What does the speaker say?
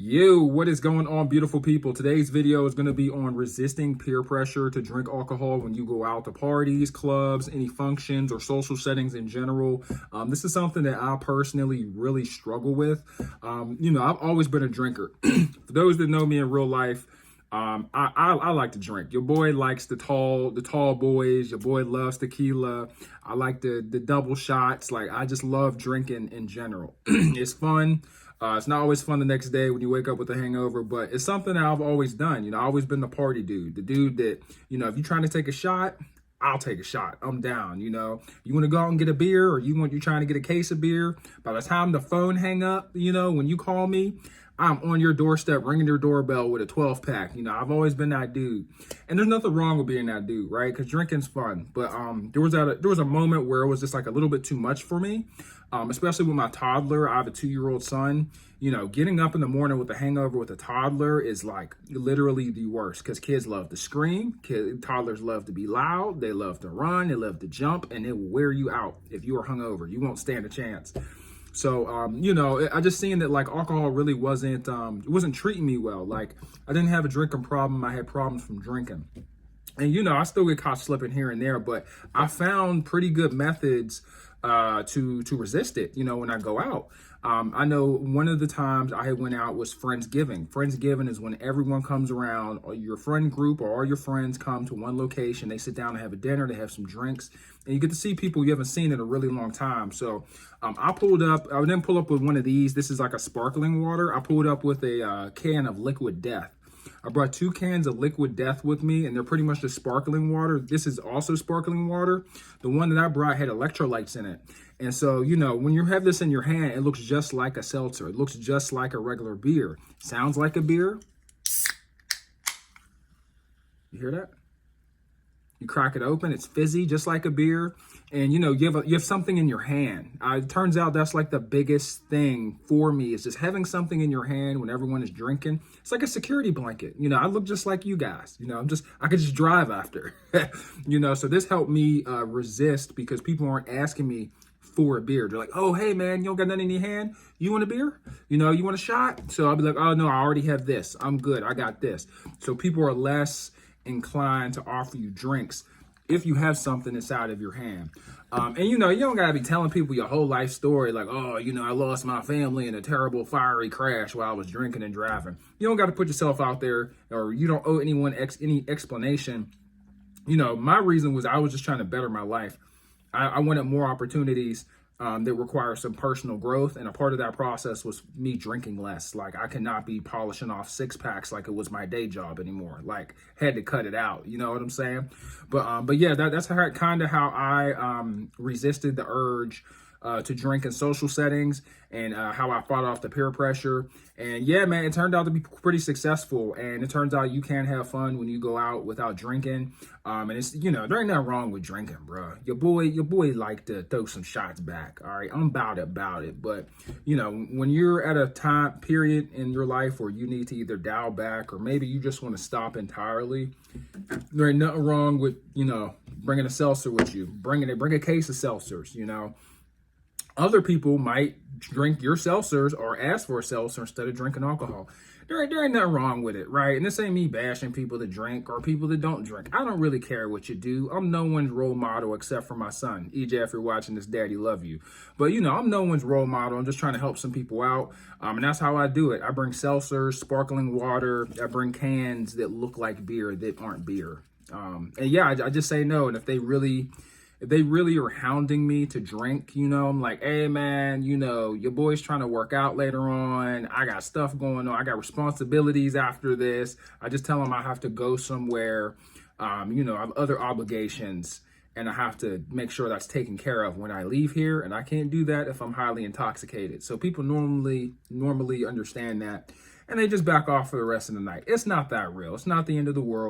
What is going on, beautiful people? Today's video is going to be on resisting peer pressure to drink alcohol when you go out to parties, clubs, any functions, or social settings in general. This is something that I personally really struggle with. I've always been a drinker. For those that know me in real life, I like to drink. Your boy likes the tall boys. Your boy loves tequila. I like the double shots. Like, I just love drinking in general. It's fun. It's not always fun the next day when you wake up with a hangover, but it's something that I've always done. I've always been the party dude, the dude that, if you're trying to take a shot, I'll take a shot. I'm down. You want to go out and get a beer, or you're trying to get a case of beer. By the time the phone hang up, when you call me, I'm on your doorstep ringing your doorbell with a 12 pack. I've always been that dude. And there's nothing wrong with being that dude, right? Because drinking's fun. But there was a moment where it was just like a little bit too much for me, especially with my toddler. I have a 2-year-old son. Getting up in the morning with a hangover with a toddler is like literally the worst, because kids love to scream. Toddlers love to be loud. They love to run. They love to jump, and it will wear you out if you are hungover. You won't stand a chance. So, I just seen that like alcohol really wasn't treating me well. Like, I didn't have a drinking problem. I had problems from drinking. And, I still get caught slipping here and there, but I found pretty good methods to resist it, when I go out. I know one of the times I went out was Friendsgiving. Friendsgiving is when everyone comes around, or your friend group or all your friends come to one location. They sit down and have a dinner, they have some drinks, and you get to see people you haven't seen in a really long time. So I didn't pull up with one of these. This is like a sparkling water. I pulled up with a can of Liquid Death. I brought 2 cans of Liquid Death with me, and they're pretty much just sparkling water. This is also sparkling water. The one that I brought had electrolytes in it. And so, when you have this in your hand, it looks just like a seltzer. It looks just like a regular beer. Sounds like a beer. You hear that? You crack it open, it's fizzy, just like a beer. And, you have something in your hand. It turns out that's like the biggest thing for me, is just having something in your hand when everyone is drinking. It's like a security blanket. I look just like you guys. I could just drive after. So this helped me resist, because people aren't asking me for a beer. They're like, oh, hey, man, you don't got nothing in your hand? You want a beer? You want a shot? So I'll be like, oh, no, I already have this. I'm good. I got this. So people are less inclined to offer you drinks if you have something inside of your hand. And you don't gotta be telling people your whole life story, like, oh, I lost my family in a terrible fiery crash while I was drinking and driving. You don't got to put yourself out there, or you don't owe anyone any explanation. My reason was I was just trying to better my life. I wanted more opportunities that require some personal growth, and a part of that process was me drinking less. Like, I cannot be polishing off 6-packs like it was my day job anymore. Like, had to cut it out. You know what I'm saying? But yeah, that's kind of how I resisted the urge to drink in social settings, and how I fought off the peer pressure. And yeah, man, it turned out to be pretty successful. And it turns out you can have fun when you go out without drinking. And it's, there ain't nothing wrong with drinking, bro. Your boy like to throw some shots back. All right, I'm about it. But when you're at a time period in your life where you need to either dial back, or maybe you just want to stop entirely, there ain't nothing wrong with bringing a seltzer with you. Bring a case of seltzers. Other people might drink your seltzers or ask for a seltzer instead of drinking alcohol. There ain't nothing wrong with it, right? And this ain't me bashing people that drink or people that don't drink. I don't really care what you do. I'm no one's role model except for my son. EJ, if you're watching this, Daddy, love you. But, I'm no one's role model. I'm just trying to help some people out. And that's how I do it. I bring seltzers, sparkling water. I bring cans that look like beer that aren't beer. And yeah, I just say no. And if they really are hounding me to drink, I'm like, hey, man, your boy's trying to work out later on. I got stuff going on. I got responsibilities after this. I just tell them I have to go somewhere. I have other obligations, and I have to make sure that's taken care of when I leave here. And I can't do that if I'm highly intoxicated. So people normally understand that, and they just back off for the rest of the night. It's not that real. It's not the end of the world.